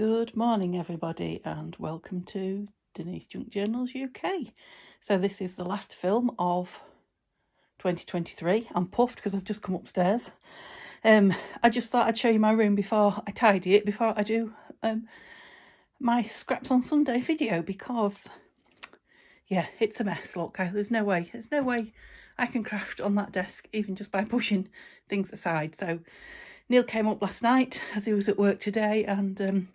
Good morning everybody and welcome to Denise Junk Journals UK. So this is the last film of 2023. I'm puffed because I've just come upstairs. I just thought I'd show you my room before I tidy it, before I do my Scraps on Sunday video, because yeah, it's a mess. Look, there's no way I can craft on that desk even just by pushing things aside. So Neil came up last night as he was at work today and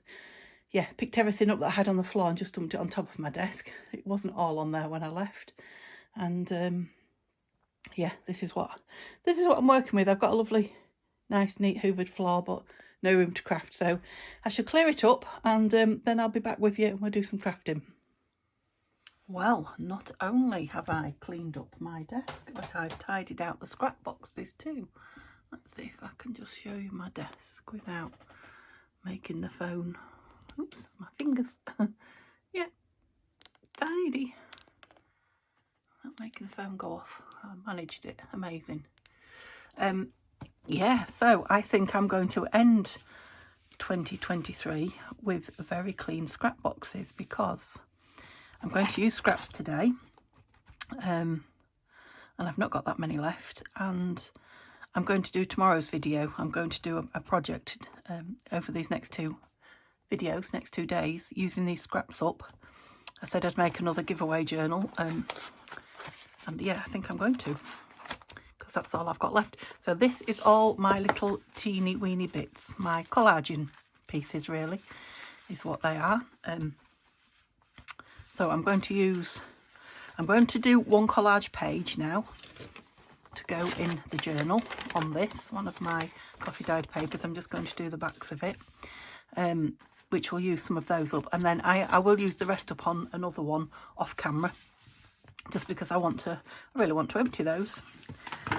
yeah, picked everything up that I had on the floor and just dumped it on top of my desk. It wasn't all on there when I left. And yeah, this is what I'm working with. I've got a lovely, nice, neat hoovered floor, but no room to craft. So I shall clear it up and then I'll be back with you and we'll do some crafting. Well, not only have I cleaned up my desk, but I've tidied out the scrap boxes too. Let's see if I can just show you my desk without making the phone. Oops, my fingers. Yeah, tidy. Not making the phone go off. I managed it. Amazing. Yeah, so I think I'm going to end 2023 with very clean scrap boxes because I'm going to use scraps today. And I've not got that many left. And I'm going to do tomorrow's video. I'm going to do a project over these next two videos, next 2 days, using these scraps up. I said I'd make another giveaway journal. And yeah, I think I'm going to, because that's all I've got left. So this is all my little teeny weeny bits. My collaging pieces, really, is what they are. So I'm going to do one collage page now to go in the journal on this, one of my coffee dyed papers. I'm just going to do the backs of it, which will use some of those up. And then I will use the rest up on another one off camera, just because I really want to empty those.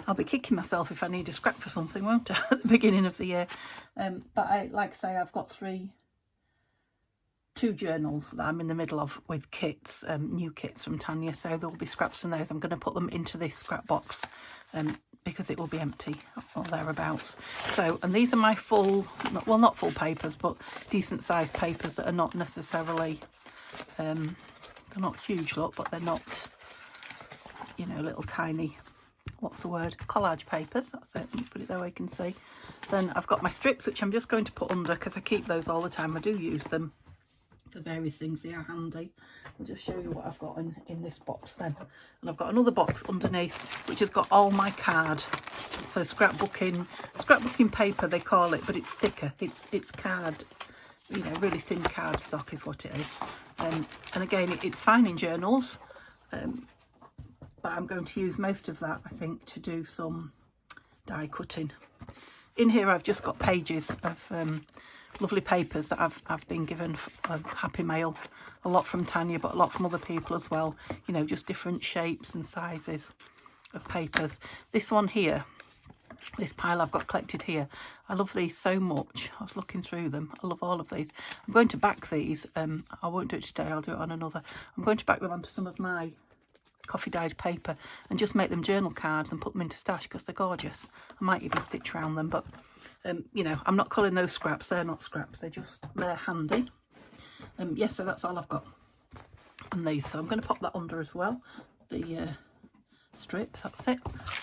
I'll be kicking myself if I need a scrap for something, won't I, at the beginning of the year. But like I say, I've got two journals that I'm in the middle of with kits, new kits from Tanya, so there will be scraps from those. I'm going to put them into this scrap box because it will be empty or thereabouts. So, and these are my full, well, not full papers, but decent sized papers that are not necessarily, they're not huge, look, but they're not, you know, little tiny, what's the word, collage papers. That's it. Let me put it there where you can see. Then I've got my strips, which I'm just going to put under because I keep those all the time. I do use them for various things. They are handy. I'll just show you what I've got in this box then. And I've got another box underneath which has got all my card. So scrapbooking paper they call it, but it's thicker. It's card, you know, really thin card stock is what it is. And again, it's fine in journals, but I'm going to use most of that, I think, to do some die cutting. In here I've just got pages of lovely papers that I've been given Happy Mail, a lot from Tanya, but a lot from other people as well, you know, just different shapes and sizes of papers. This one here, this pile I've got collected here, I love these so much. I was looking through them. I love all of these. I'm going to back these. I won't do it today, I'll do it on another. I'm going to back them onto some of my coffee dyed paper and just make them journal cards and put them into stash because they're gorgeous. I might even stitch around them, but you know, I'm not calling those scraps. They're not scraps, they're handy. Yeah, so that's all I've got on these. So I'm going to pop that under as well, the strip. That's it.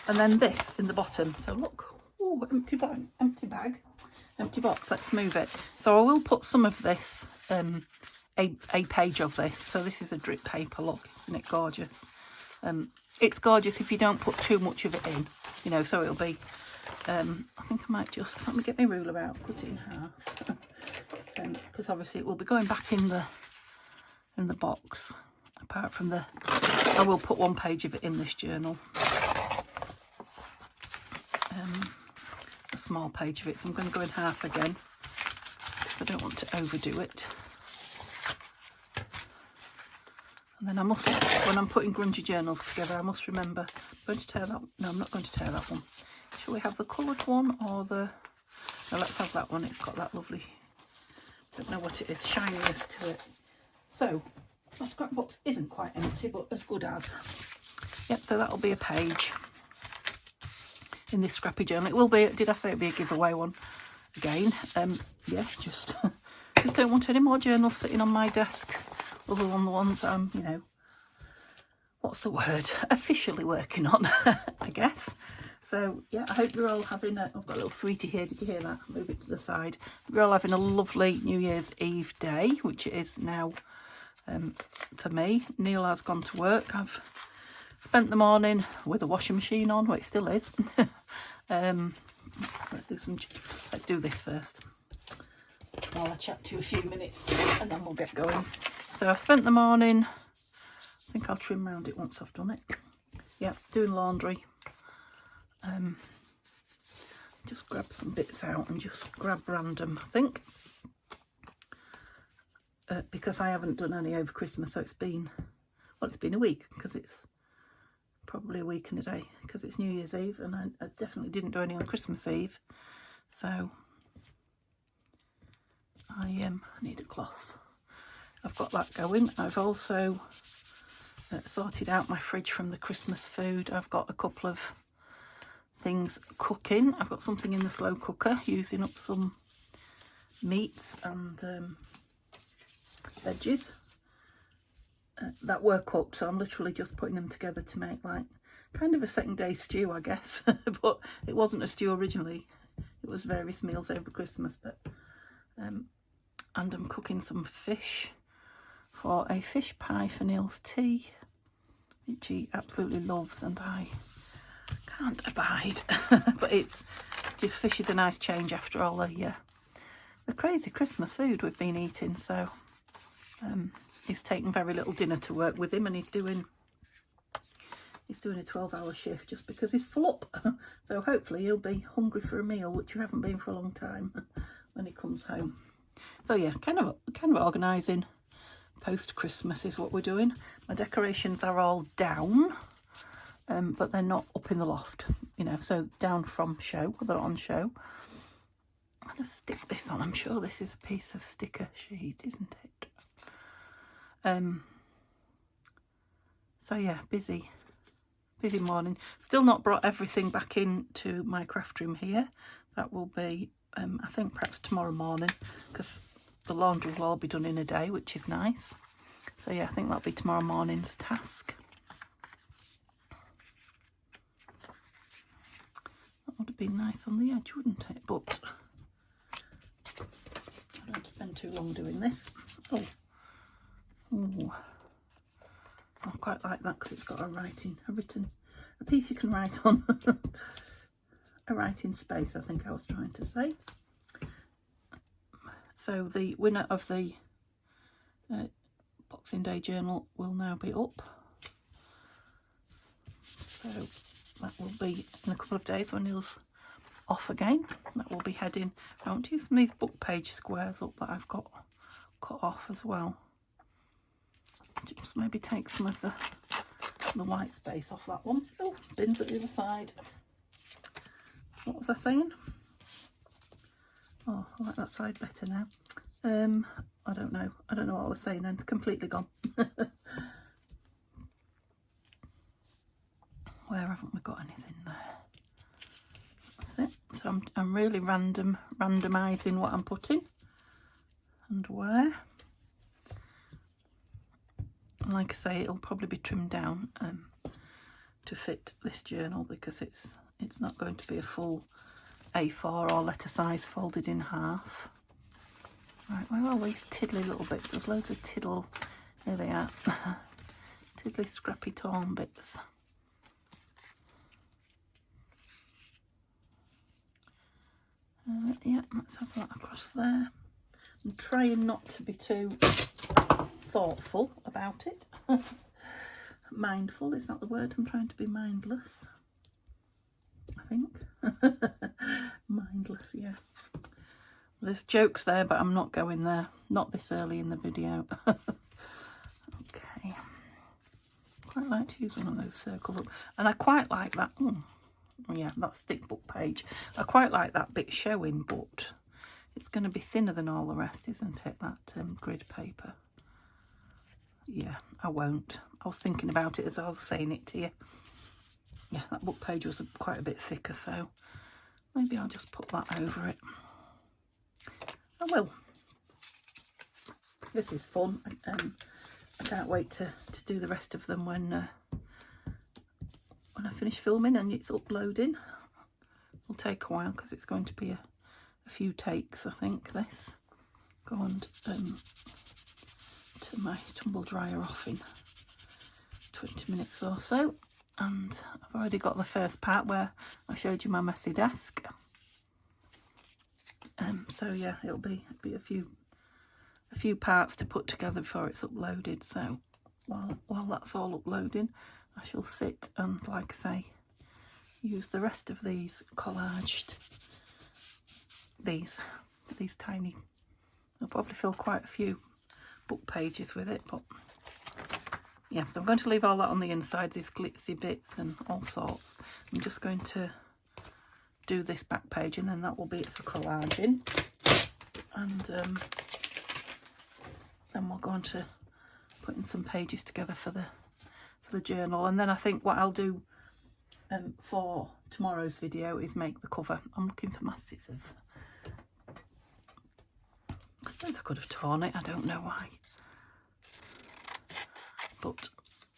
And then this in the bottom. So look, oh, empty box. Let's move it. So I will put some of this, a page of this. So this is a drip paper. Look, isn't it gorgeous? It's gorgeous if you don't put too much of it in, you know, so it'll be, I think I might just, let me get my ruler out, cut it in half, because obviously it will be going back in the box, apart from I will put one page of it in this journal, a small page of it, so I'm going to go in half again, because I don't want to overdo it. And then I must, when I'm putting grungy journals together, I must remember, I'm going to tear that, no, I'm not going to tear that one. Shall we have the coloured one or no, let's have that one. It's got that lovely, I don't know what it is, shininess to it. So, my scrapbox isn't quite empty, but as good as. Yep, so that'll be a page in this scrappy journal. It will be, did I say it'd be a giveaway one? Again, yeah, just just don't want any more journals sitting on my desk other than the ones I'm, you know, what's the word, officially working on, I guess. So yeah, I hope you're all having a, I've got a little sweetie here, did you hear that? Move it to the side. You're all having a lovely New Year's Eve day, which it is now for me. Neil has gone to work. I've spent the morning with the washing machine on, well it still is. Let's do this first. While I chat to you a few minutes and then we'll get going. So I've spent the morning, I think I'll trim round it once I've done it. Yeah, doing laundry. Just grab some bits out and just grab random, I think. Because I haven't done any over Christmas, so it's been a week, because it's probably a week and a day, because it's New Year's Eve, and I definitely didn't do any on Christmas Eve. So I need a cloth. I've got that going. I've also sorted out my fridge from the Christmas food. I've got a couple of things cooking. I've got something in the slow cooker, using up some meats and veggies that were cooked, so I'm literally just putting them together to make like kind of a second day stew, I guess. But it wasn't a stew originally, it was various meals over Christmas. But and I'm cooking some fish for a fish pie for Neil's tea, which he absolutely loves and I can't abide. But fish is a nice change after all the crazy Christmas food we've been eating. So he's taken very little dinner to work with him, and he's doing a 12-hour shift just because he's full up. So hopefully he'll be hungry for a meal, which we haven't been for a long time, when he comes home. So yeah, kind of organising post Christmas is what we're doing. My decorations are all down. But they're not up in the loft, you know, so down from show, they're on show. I'm going to stick this on. I'm sure this is a piece of sticker sheet, isn't it? So yeah, busy morning. Still not brought everything back into my craft room here. That will be, I think perhaps tomorrow morning, because the laundry will all be done in a day, which is nice. So yeah, I think that'll be tomorrow morning's task. Would have been nice on the edge, wouldn't it? But I don't spend too long doing this. Oh, I quite like that because it's got a piece you can write on. A writing space, I think I was trying to say. So the winner of the Boxing Day journal will now be up. So that will be in a couple of days when Neil's off again. That will be heading. I want to use some of these book page squares up that I've got cut off as well. Just maybe take some of the white space off that one. Oh, bins at the other side. What was I saying? Oh, I like that side better now. I don't know what I was saying then. Completely gone. Where haven't we got anything there? That's it. So I'm really randomising what I'm putting and where. And like I say, it'll probably be trimmed down to fit this journal, because it's not going to be a full A4 or letter size folded in half. Right, where are all these tiddly little bits? There's loads of tiddle. Here they are. Tiddly, scrappy, torn bits. Yeah, let's have that across there. I'm trying not to be too thoughtful about it. Mindful is not the word. I'm trying to be mindless, I think. Mindless, yeah. There's jokes there, but I'm not going there. Not this early in the video. Okay. Quite like to use one of those circles up. And I quite like that. Yeah, that stick book page. I quite like that bit showing, but it's going to be thinner than all the rest, isn't it? That grid paper. Yeah, I won't. I was thinking about it as I was saying it to you. Yeah, that book page was quite a bit thicker, so maybe I'll just put that over it. I will. this is fun. I can't wait to do the rest of them when I finish filming and it's uploading. It'll take a while because it's going to be a few takes, I think. This go and turn my tumble dryer off in 20 minutes or so, and I've already got the first part where I showed you my messy desk. So yeah, it'll be a few parts to put together before it's uploaded. So while that's all uploading, I shall sit and, like I say, use the rest of these collaged, these tiny, I'll probably fill quite a few book pages with it, but yeah, so I'm going to leave all that on the inside, these glitzy bits and all sorts. I'm just going to do this back page and then that will be it for collaging, and then we'll go on to putting some pages together for the journal. And then I think what I'll do for tomorrow's video is make the cover. I'm looking for my scissors. I suppose I could have torn it, I don't know why, but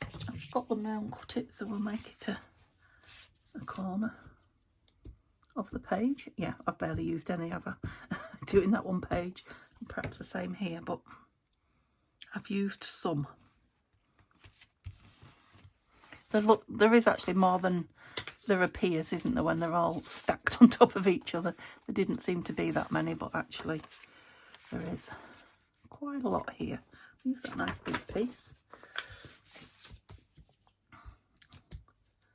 I've got them now and cut it, so we'll make it a corner of the page. Yeah, I've barely used any, have I? Doing that one page, and perhaps the same here, but I've used some. So look, there is actually more than there appears, isn't there, when they're all stacked on top of each other. There didn't seem to be that many, but actually there is quite a lot here. Use that nice big piece.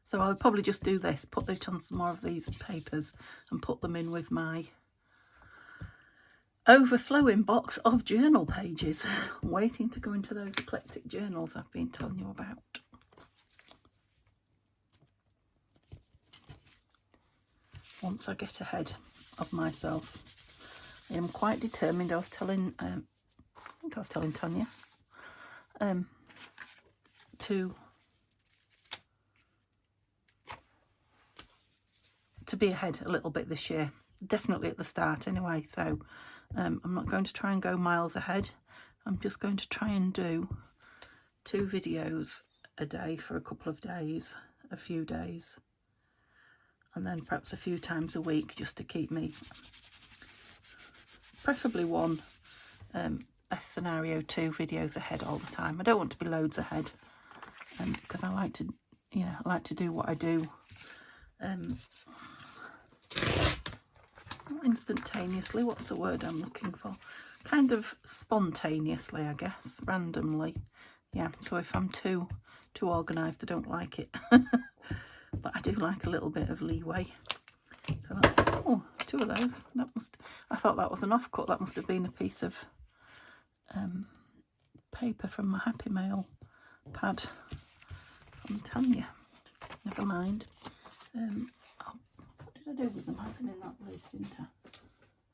So I'll probably just do this, put it on some more of these papers and put them in with my overflowing box of journal pages. I'm waiting to go into those eclectic journals I've been telling you about. Once I get ahead of myself. I am quite determined. I was telling, I think I was telling Tanya, to be ahead a little bit this year. Definitely at the start anyway. So I'm not going to try and go miles ahead. I'm just going to try and do 2 videos a day for a couple of days, a few days, and then perhaps a few times a week, just to keep me, preferably one, best scenario 2 videos ahead all the time. I don't want to be loads ahead, because I like to, you know, I like to do what I do instantaneously. What's the word I'm looking for? Kind of spontaneously, I guess, randomly. Yeah, so if I'm too organised, I don't like it. But I do like a little bit of leeway. So that's, oh, 2 of those. That must, I thought that was an offcut. That must have been a piece of paper from my Happy Mail pad from Tanya. Never mind. What did I do with them? I had them in that place, didn't I?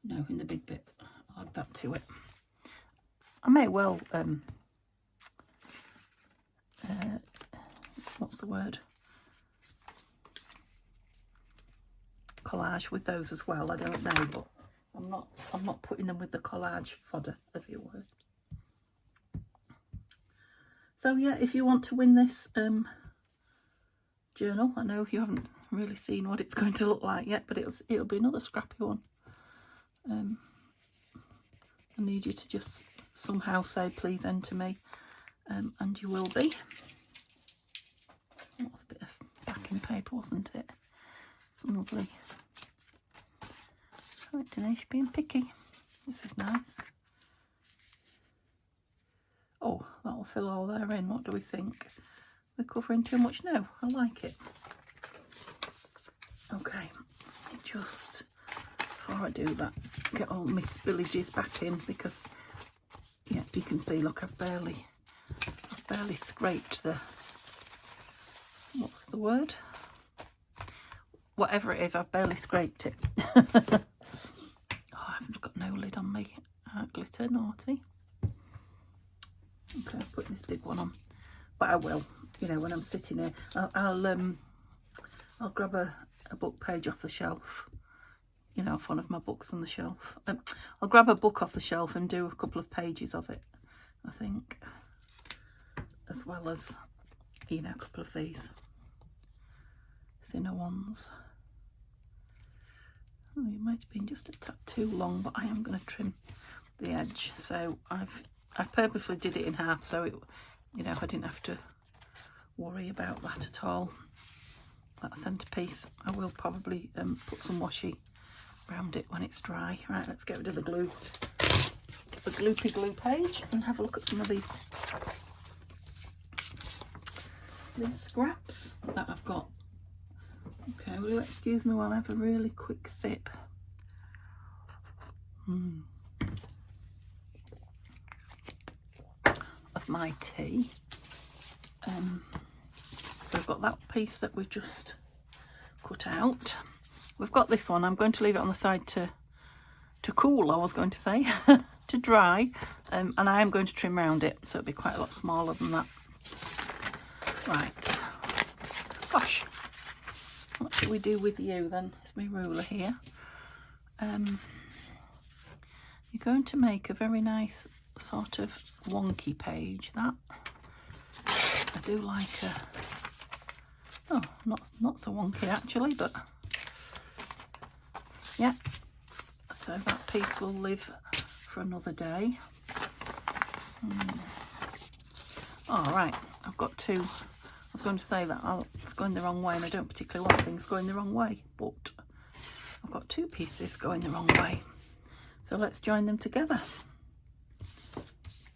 No, in the big bit. I'll add that to it. I may well, what's the word? Collage with those as well. I don't know, but I'm not putting them with the collage fodder, as it were. So yeah, if you want to win this journal, I know you haven't really seen what it's going to look like yet, but it'll be another scrappy one. I need you to just somehow say please enter me, and you will be. That was a bit of backing paper, wasn't it? Some lovely. Oh, Denise, being picky. This is nice. Oh, that'll fill all there in. What do we think? We're covering too much? No, I like it. Okay, just before I do that, get all my spillages back in, because yeah, you can see, look, I've barely scraped the, what's the word? Whatever it is, I've barely scraped it. Oh, I haven't got no lid on me. Glitter, naughty. Okay, I'm putting this big one on, but I will, you know, when I'm sitting here. I'll grab a book page off the shelf, you know, off one of my books on the shelf. I'll grab a book off the shelf and do a couple of pages of it, I think, as well as, you know, a couple of these thinner ones. Oh, it might have been just a tad too long, but I am going to trim the edge. So I purposely did it in half, so it, you know, I didn't have to worry about that at all. That centerpiece, I will probably put some washi around it when it's dry. Right, let's get rid of the glue, the gloopy glue page, and have a look at some of these scraps that I've got. Okay, will you excuse me while I have a really quick sip? Of my tea. So we've got that piece that we've just cut out. We've got this one. I'm going to leave it on the side to cool, I was going to say, to dry. And I am going to trim around it, so it'll be quite a lot smaller than that. Right. Gosh. What should we do with you then? It's my ruler here. You're going to make a very nice sort of wonky page, that. I do like a... Oh, not so wonky actually, but... Yeah. So that piece will live for another day. All right, I've got two. I was going to say that it's going the wrong way, and I don't particularly want things going the wrong way, but I've got two pieces going the wrong way. So let's join them together. Let's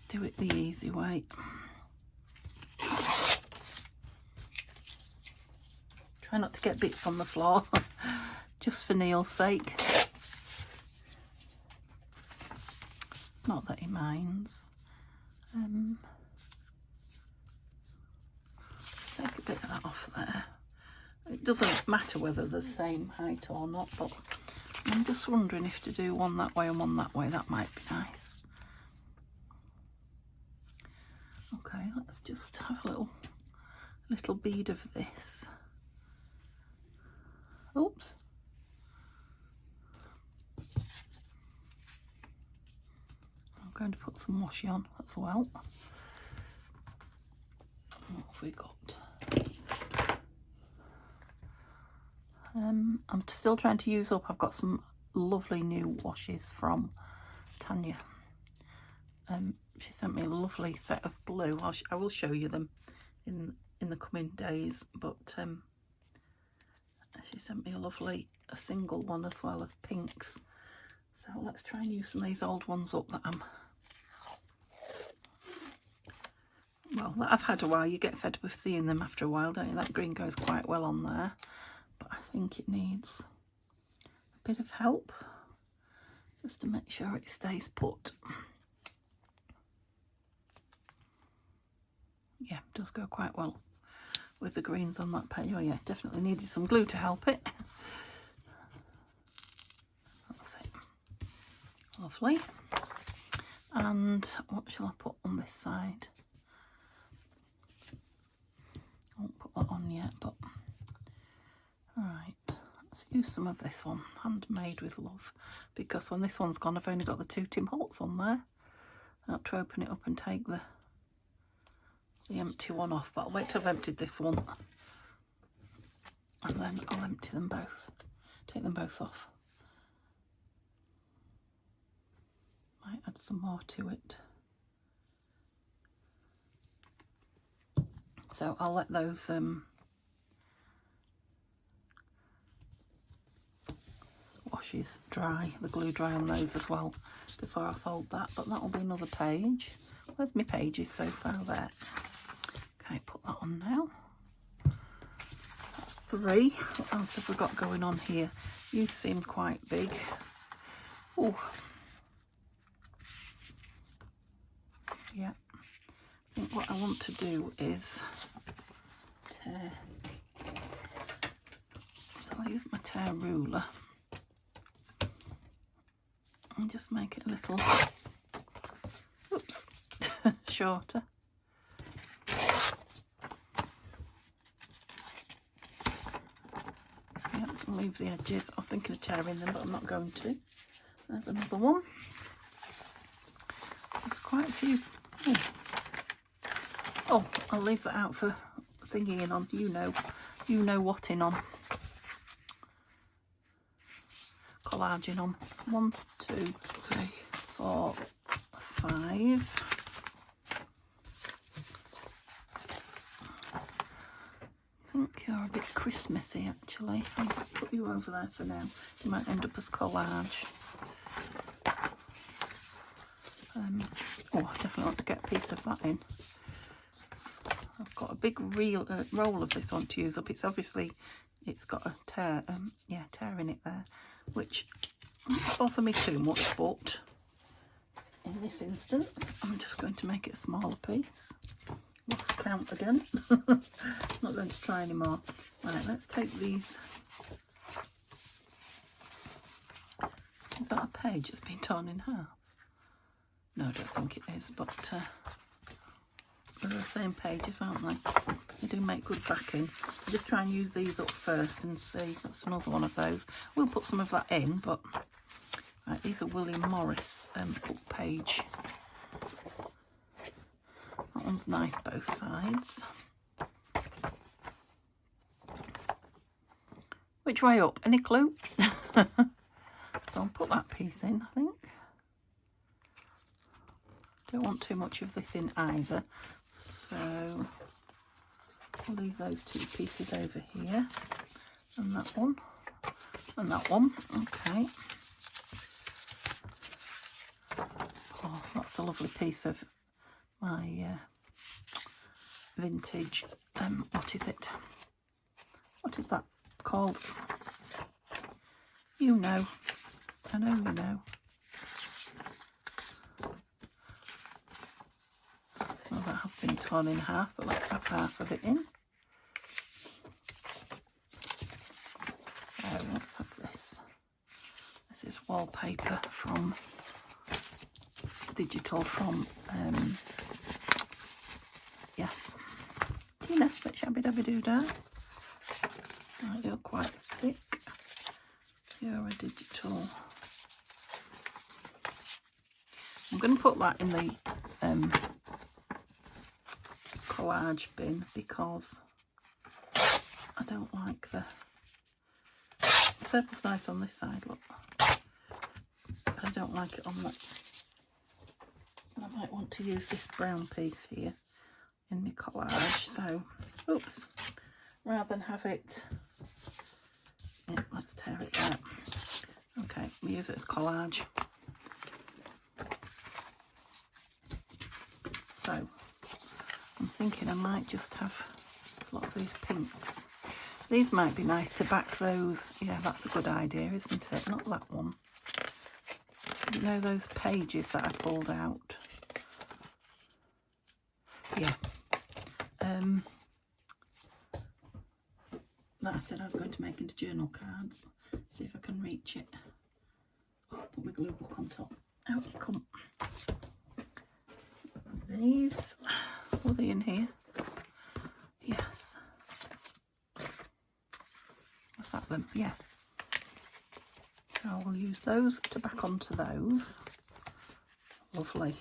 do it the easy way. Try not to get bits on the floor, just for Neil's sake. Not that he minds. Take a bit of that off there. It doesn't matter whether they're the same height or not, but I'm just wondering if to do one that way and one that way, that might be nice. Okay, let's just have a little bead of this. Oops. I'm going to put some washi on as well. What have we got? I'm still trying to use up. I've got some lovely new washes from Tanya. She sent me a lovely set of blue. I will show you them in the coming days, but she sent me a single one as well of pinks. So let's try and use some of these old ones up that that I've had a while. You get fed with seeing them after a while, don't you? That green goes quite well on there, but I think it needs a bit of help just to make sure it stays put. Yeah, it does go quite well with the greens on that page. Oh yeah, definitely needed some glue to help it. That's it. Lovely. And what shall I put on this side? I won't put that on yet, but alright, let's use some of this one, handmade with love, because when this one's gone I've only got the 2 Tim Holtz on there. I have to open it up and take the empty one off, but I'll wait till I've emptied this one and then I'll empty them both, take them both off. Might add some more to it. So I'll let those washes dry, the glue dry on those as well before I fold that, but that will be another page. Where's my pages so far? There. Okay, put that on now. That's 3. What else have we got going on here? You seem quite big. Oh, yeah. I think what I want to do is tear. So I'll use my tear ruler and just make it a little, oops, shorter. Yep, leave the edges. I was thinking of tearing them, but I'm not going to. There's another one. quite a few. Oh, I'll leave that out for thingy in on. You know what in on. Collaging on. 1, 2, 3, 4, 5. I think you're a bit Christmassy actually. I'll just put you over there for now. You might end up as collage. Oh, I definitely want to get a piece of that in. I've got a big roll of this one to use up. It's obviously, it's got a tear, tear in it there, which doesn't bother me too much, but in this instance, I'm just going to make it a smaller piece. Lost count again. Not going to try anymore. Right, let's take these. Is that a page that's been torn in half? No, I don't think it is, but they're the same pages, aren't they? They do make good backing. I'll just try and use these up first and see. That's another one of those. We'll put some of that in, but right, these are William Morris book page. That one's nice both sides. Which way up? Any clue? I'll put that piece in, I think. Don't want too much of this in either, so I'll leave those two pieces over here, and that one, and that one. Okay. Oh, that's a lovely piece of my vintage. What is it? What is that called? You know. I know you know. Well, that has been torn in half, but let's have half of it in. So let's have this. This is wallpaper from digital from yes, Tina, but shabby dabby doo da. Right, you're quite thick. You're a digital. I'm going to put that in the collage bin because I don't like the purple's nice on this side, look, but I don't like it on that. I might want to use this brown piece here in my collage, so oops, rather than have it, yeah, let's tear it out. Okay, we use it as collage. So I'm thinking I might just have a lot of these pinks. These might be nice to back those. Yeah, that's a good idea, isn't it? Not that one. You know those pages that I pulled out? Yeah. That I said I was going to make into journal cards. See if I can reach it. Oh, put my glue book on top. Out you come. These, were they in here? Yes. Was that them? Yeah. So I will use those to back onto those. Lovely.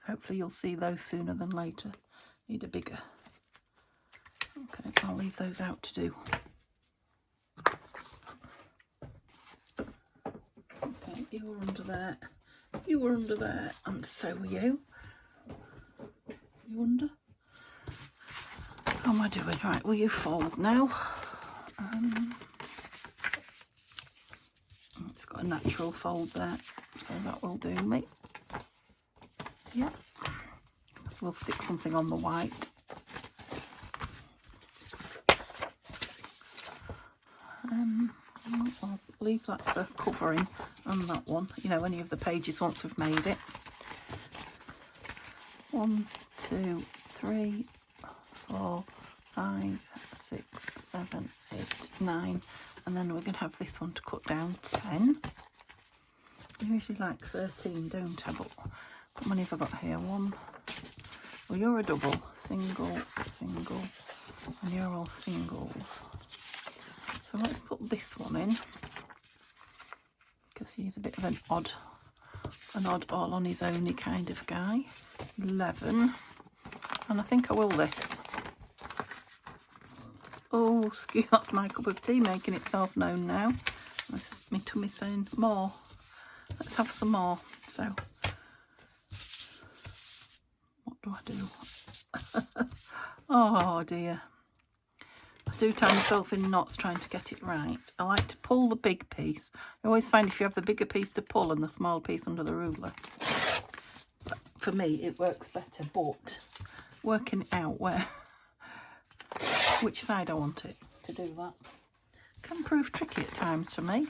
Hopefully you'll see those sooner than later. Need a bigger. Okay, I'll leave those out to do. Okay, you were under there. You were under there, and so were you. You under? How am I doing? Right, will you fold now? It's got a natural fold there, so that will do me. Yeah. So we'll stick something on the white. I'll leave that for covering on that one. You know, any of the pages once we've made it. 1, 2, 3, 4, 5, 6, 7, 8, 9, and then we're going to have this one to cut down 10. I usually like 13, don't I? But how many have I got here? 1. Well, you're a double, single, single, and you're all singles. So let's put this one in because he's a bit of an odd an odd all on his own kind of guy. 11. And I think I will this. Oh, excuse, that's my cup of tea making itself known now. That's my tummy saying more. Let's have some more. So, what do I do? Oh dear. I do tie myself in knots trying to get it right. I like to pull the big piece. I always find if you have the bigger piece to pull and the small piece under the ruler, for me it works better, but working out which side I want it to do that can prove tricky at times for me.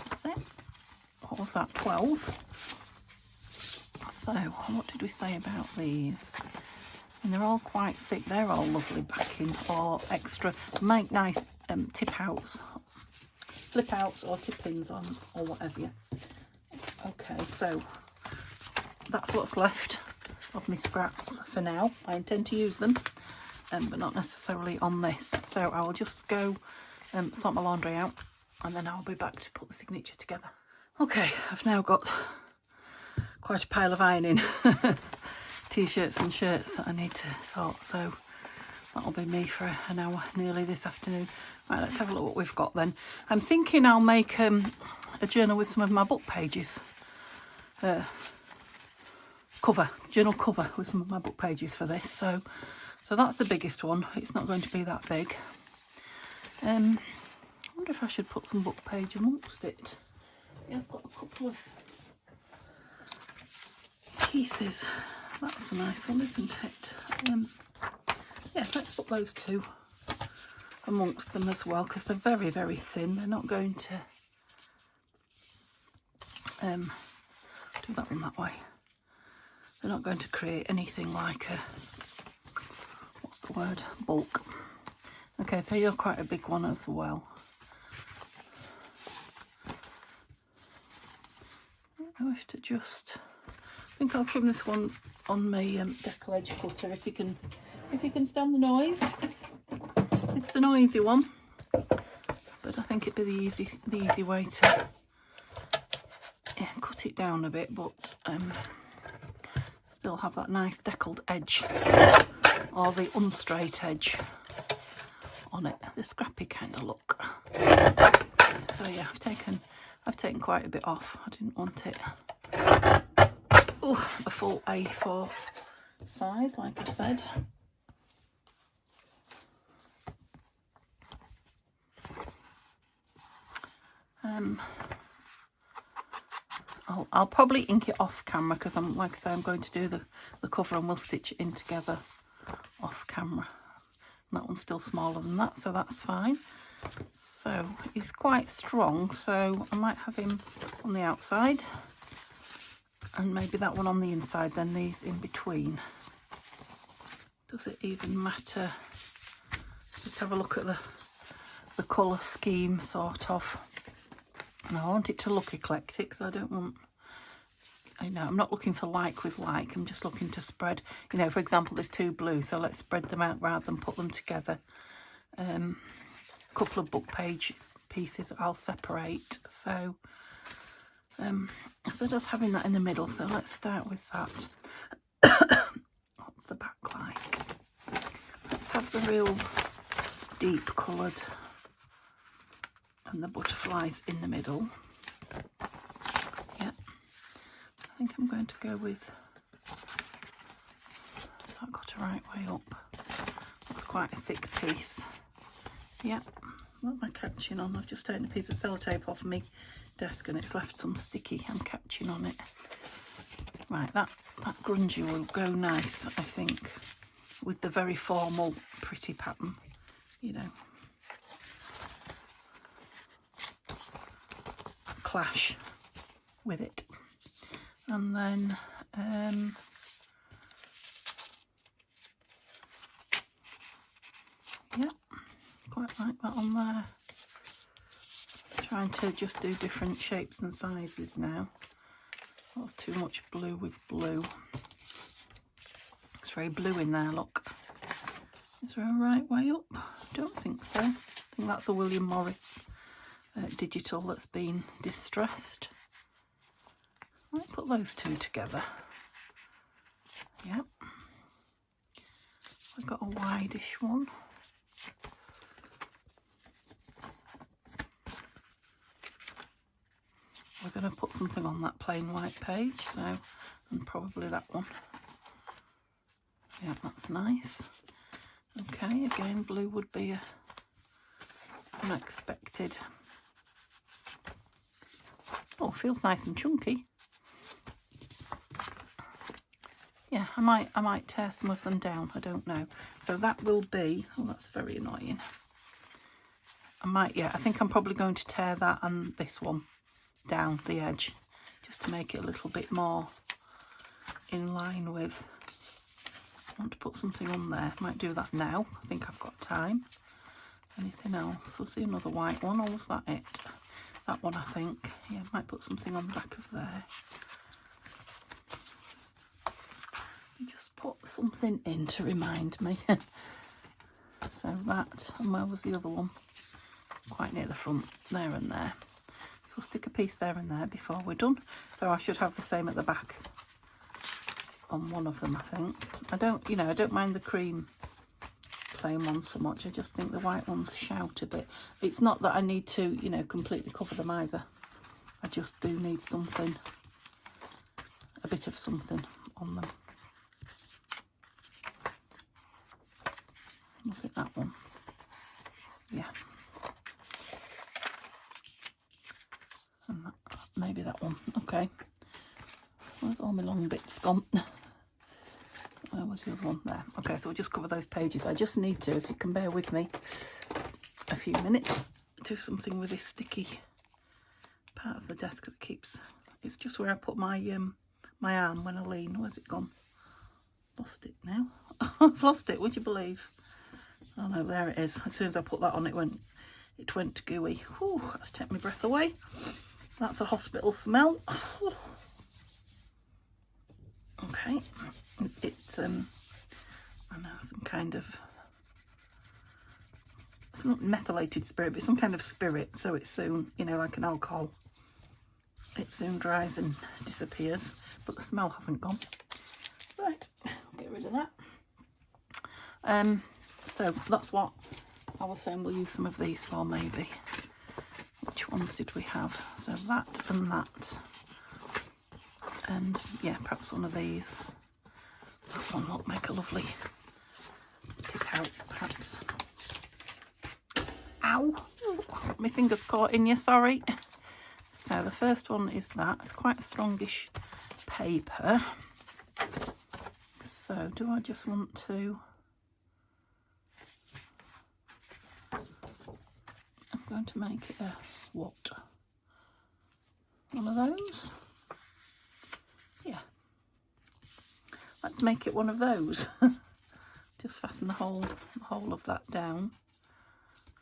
That's it. What was that, 12? So what did we say about these? And they're all quite thick. They're all lovely backing or extra. Make nice tip outs, flip outs or tip ins on or whatever. Okay, so that's what's left of my scraps for now. I intend to use them, but not necessarily on this. So I will just go sort my laundry out and then I'll be back to put the signature together. Okay, I've now got quite a pile of ironing. T-shirts and shirts that I need to sort, so that'll be me for an hour nearly this afternoon. Right, let's have a look what we've got then. I'm thinking I'll make a journal with some of my book pages. Journal cover with some of my book pages for this. So that's the biggest one. It's not going to be that big. I wonder if I should put some book page amongst it. Yeah, I've got a couple of pieces. That's a nice one, isn't it? Yeah, let's put those two amongst them as well, because they're very, very thin. They're not going to do that one that way. They're not going to create anything like a, what's the word, bulk. Okay, so you're quite a big one as well. I wish to just, I think I'll trim this one on my decal edge cutter if you can stand the noise. It's a noisy one, but I think it'd be the easy way to cut it down a bit, but still have that nice deckled edge or the unstraight edge on it, the scrappy kind of look. So yeah, I've taken quite a bit off. I didn't want it a full A4 size, like I said. I'll probably ink it off camera because like I say, I'm going to do the cover and we'll stitch it in together off camera. And that one's still smaller than that, so that's fine. So he's quite strong, so I might have him on the outside and maybe that one on the inside, then these in between. Does it even matter? Just have a look at the colour scheme, sort of. And I want it to look eclectic, so I don't want, I'm not looking for like with like, I'm just looking to spread, for example, there's two blues, so let's spread them out rather than put them together. A couple of book page pieces I'll separate, so just having that in the middle, so let's start with that. What's the back like? Let's have the real deep coloured and the butterflies in the middle. Yeah, I think I'm going to go with, so I got a right way up. That's quite a thick piece. Yeah, what am I catching on? I've just taken a piece of sellotape off my desk and it's left some sticky. I'm catching on it. Right, that grungy will go nice, I think, with the very formal, pretty pattern, clash with it. And then yeah, quite like that on there. Trying to just do different shapes and sizes now. That's too much blue with blue. It's very blue in there, look. Is there a right way up? I don't think so. I think that's a William Morris digital that's been distressed. Might put those two together. Yep. I've got a wideish one. We're going to put something on that plain white page, so, and probably that one. Yeah, that's nice. Okay, again, blue would be unexpected. Oh, feels nice and chunky. Yeah, I might tear some of them down, I don't know. So that will be, oh, that's very annoying. I think I'm probably going to tear that and this one down the edge, just to make it a little bit more in line with. I want to put something on there. Might do that now. I think I've got time. Anything else? We'll see another white one, or was that it? That one, I think. Yeah, might put something on the back of there. Just put something in to remind me. So that, and where was the other one? Quite near the front, there and there. So we'll stick a piece there and there before we're done. So I should have the same at the back on one of them, I think. I don't mind the cream plain ones so much. I just think the white ones shout a bit. It's not that I need to, completely cover them either. I just do need something, a bit of something on them. Was it that one? Yeah. And maybe that one. Okay. Where's all my long bits gone? Where was the other one? There. Okay, so we'll just cover those pages. I just need to, if you can bear with me a few minutes, do something with this sticky part of the desk that keeps. It's just where I put my my arm when I lean. Where's it gone? Lost it now. I've lost it. Would you believe? Oh no, there it is. As soon as I put that on, it went gooey. Whew, that's taken my breath away. That's a hospital smell. Okay, it's I know, some kind of, it's not methylated spirit, but some kind of spirit, so it soon, like an alcohol, it soon dries and disappears, but the smell hasn't gone. Right, I'll get rid of that. So that's what I was saying we'll use some of these for, maybe. Which ones did we have? So that and that. And yeah, perhaps one of these. That one will make a lovely tip out, perhaps. Ow! My finger's caught in you, sorry. So the first one is that. It's quite a strongish paper. So do I just want to... I'm going to make it a what? One of those? Yeah. Let's make it one of those. Just fasten the whole of that down.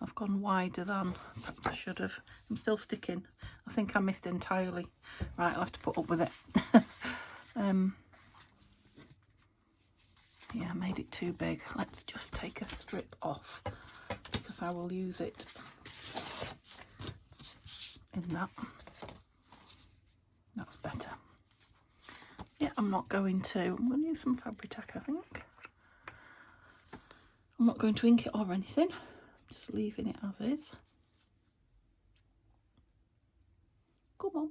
I've gone wider than perhaps I should have. I'm still sticking. I think I missed entirely. Right, I'll have to put up with it. Yeah, I made it too big. Let's just take a strip off because I will use it in that. That's better. Yeah, I'm going to use some Fabri-Tac, I think. I'm not going to ink it or anything, just leaving it as is. Come on.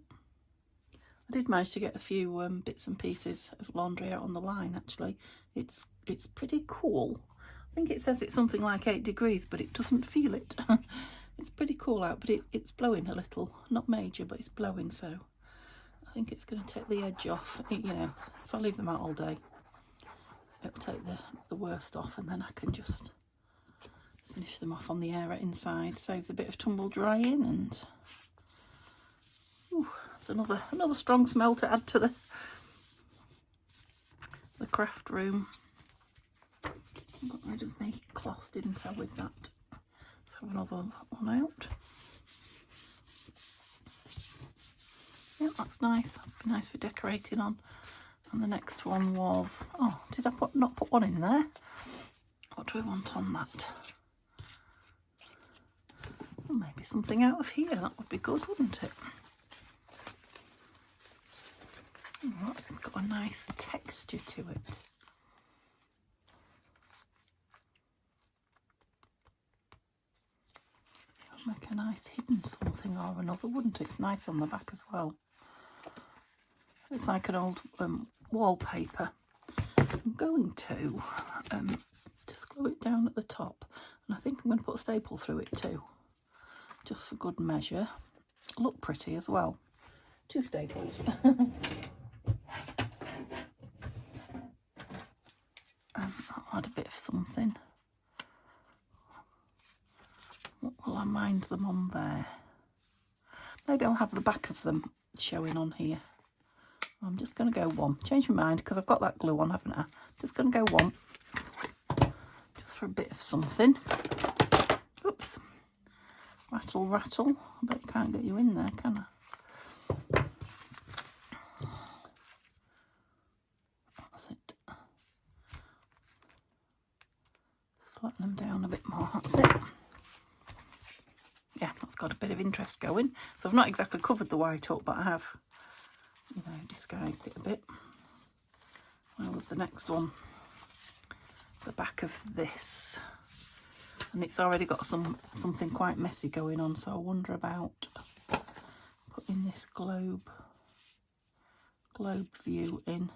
I did manage to get a few bits and pieces of laundry out on the line, actually. It's pretty cool. I think it says it's something like 8 degrees, but it doesn't feel it. It's pretty cool out, but it's blowing a little. Not major, but it's blowing, so I think it's going to take the edge off. If I leave them out all day, it'll take the worst off, and then I can just finish them off on the air inside. Saves a bit of tumble drying, and that's another strong smell to add to the craft room. I got rid of my cloth, didn't I, with that? Let's have another one out. Yeah, that's nice. Be nice for decorating on. And the next one was, did I not put one in there? What do we want on that? Well, maybe something out of here. That would be good, wouldn't it? Oh, it's got a nice texture to it. Make a nice hidden something or another, wouldn't it? It's nice on the back as well. It's like an old wallpaper. I'm going to just glue it down at the top, and I think I'm going to put a staple through it too, just for good measure. Look pretty as well. 2 staples. I'll add a bit of something. What will I mind them on there? Maybe I'll have the back of them showing on here. I'm just going to go 1. Change my mind because I've got that glue on, haven't I? Just going to go 1. Just for a bit of something. Oops. Rattle, rattle. I bet you can't get you in there, can I? That's it. Just flatten them down a bit more. That's it. Yeah, that's got a bit of interest going. So I've not exactly covered the white up, but I have, you know, disguised it a bit. Where was the next one? The back of this. And it's already got something quite messy going on, so I wonder about putting this globe view in.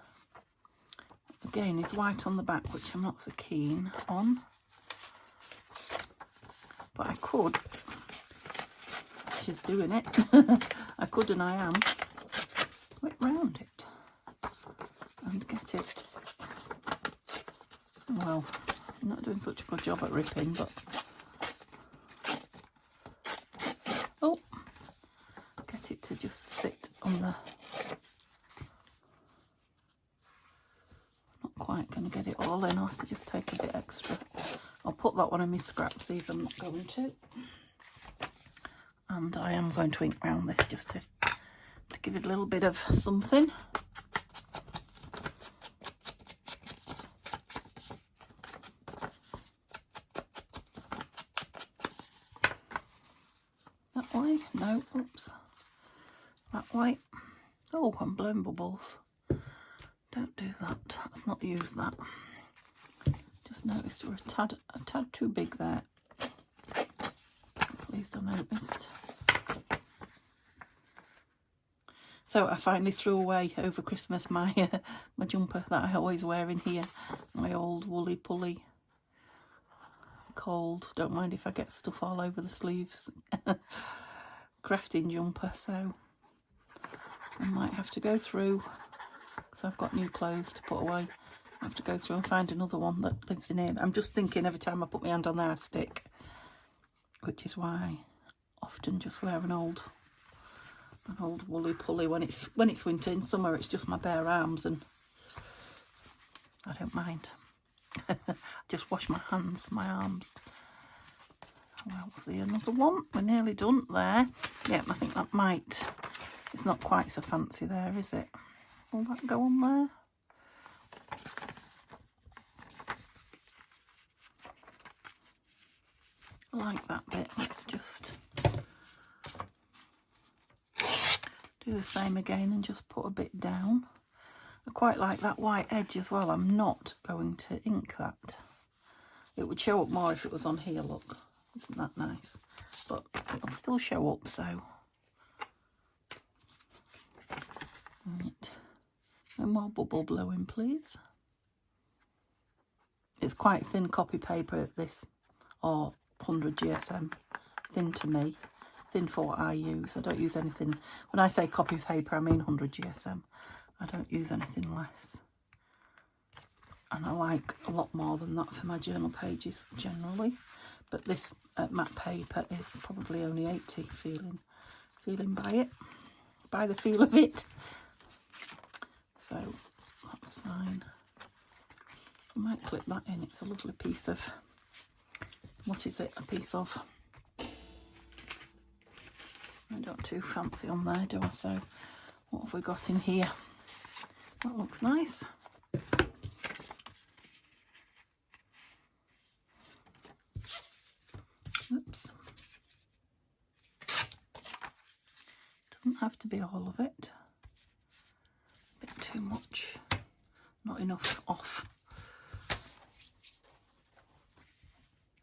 Again, it's white on the back, which I'm not so keen on. But I could, she's doing it, I could and I am, whip round it and get it, well, I'm not doing such a good job at ripping, but, oh, get it to just sit on the, not quite going to get it all in, I'll have to just take a bit extra. I'll put that one in my scraps, these I'm not going to. And I am going to ink round this just to give it a little bit of something. That way? No, oops. That way. Oh, I'm blowing bubbles. Don't do that. Let's not use that. Just noticed we're a tad too big there. Please, I noticed. So I finally threw away over Christmas my my jumper that I always wear in here, my old woolly pulley cold, don't mind if I get stuff all over the sleeves, crafting jumper, so I might have to go through, because I've got new clothes to put away, I have to go through and find another one that lives in here. I'm just thinking every time I put my hand on there I stick, which is why I often just wear an old woolly pulley when it's winter. In summer it's just my bare arms and I don't mind. Just wash my hands, my arms. Well, we'll see another one. We're nearly done there. Yeah, I think that might, it's not quite so fancy there, is it? Will that go on there? I like that bit. Let's just do the same again and just put a bit down. I quite like that white edge as well. I'm not going to ink that. It would show up more if it was on here, look. Isn't that nice? But it'll still show up, so. Right. No more bubble blowing, please. It's quite thin copy paper, this, or 100 GSM. Thin to me. Thin for what I use. I don't use anything. When I say copy paper, I mean 100 GSM. I don't use anything less. And I like a lot more than that for my journal pages generally. But this matte paper is probably only 80, feeling by it, by the feel of it. So that's fine. I might clip that in. It's a lovely piece of, what is it? A piece of, I don't too fancy on there, do I? So what have we got in here? That looks nice. Oops. Doesn't have to be all of it. A bit too much, not enough off.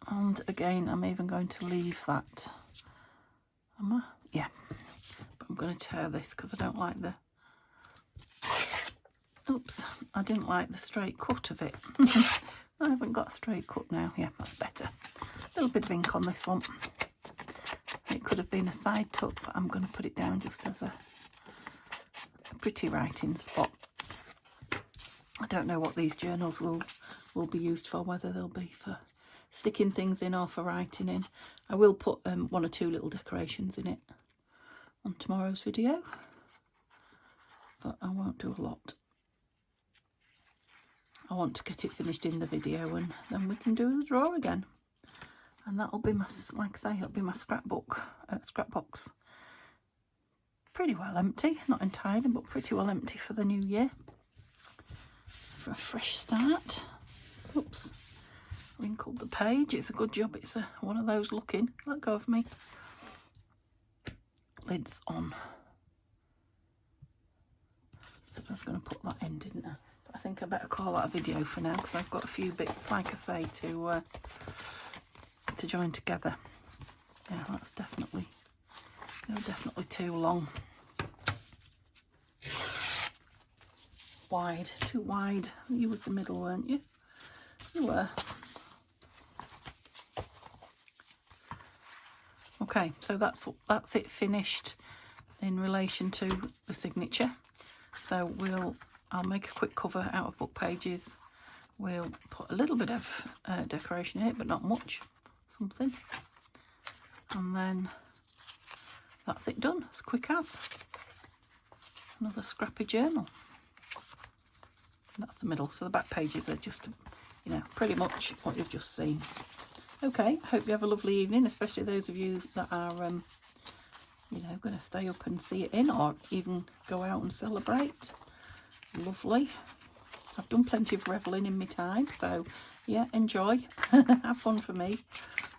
And again, I'm even going to leave that. Am I? Yeah. But I'm going to tear this because I don't like the... Oops, I didn't like the straight cut of it. I haven't got a straight cut now. Yeah, that's better. A little bit of ink on this one. It could have been a side tuck, but I'm going to put it down just as a pretty writing spot. I don't know what these journals will be used for, whether they'll be for sticking things in or for writing in. I will put 1 or 2 little decorations in it on tomorrow's video, but I won't do a lot. I want to get it finished in the video and then we can do the drawer again. And that'll be my, like I say, it'll be my scrapbox. Pretty well empty, not entirely, but pretty well empty for the new year. For a fresh start. Oops, wrinkled the page. It's a good job it's one of those looking. Let go of me. Lids on. So I was going to put that in, didn't I? But I think I better call that a video for now because I've got a few bits, like I say, to join together. Yeah, that's definitely too long. Wide, too wide. You was the middle, weren't you? You were. Okay, so that's it finished in relation to the signature. So I'll make a quick cover out of book pages. We'll put a little bit of decoration in it, but not much, something. And then that's it done, as quick as. Another scrappy journal. And that's the middle, so the back pages are just, you know, pretty much what you've just seen. Okay, hope you have a lovely evening, especially those of you that are, you know, going to stay up and see it in, or even go out and celebrate. Lovely. I've done plenty of revelling in my time, so yeah, enjoy. Have fun for me.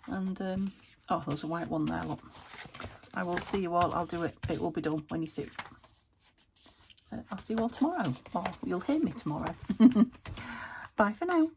And oh, there's a white one there, look. I will see you all. I'll do it. It will be done when you see it. I'll see you all tomorrow, or you'll hear me tomorrow. Bye for now.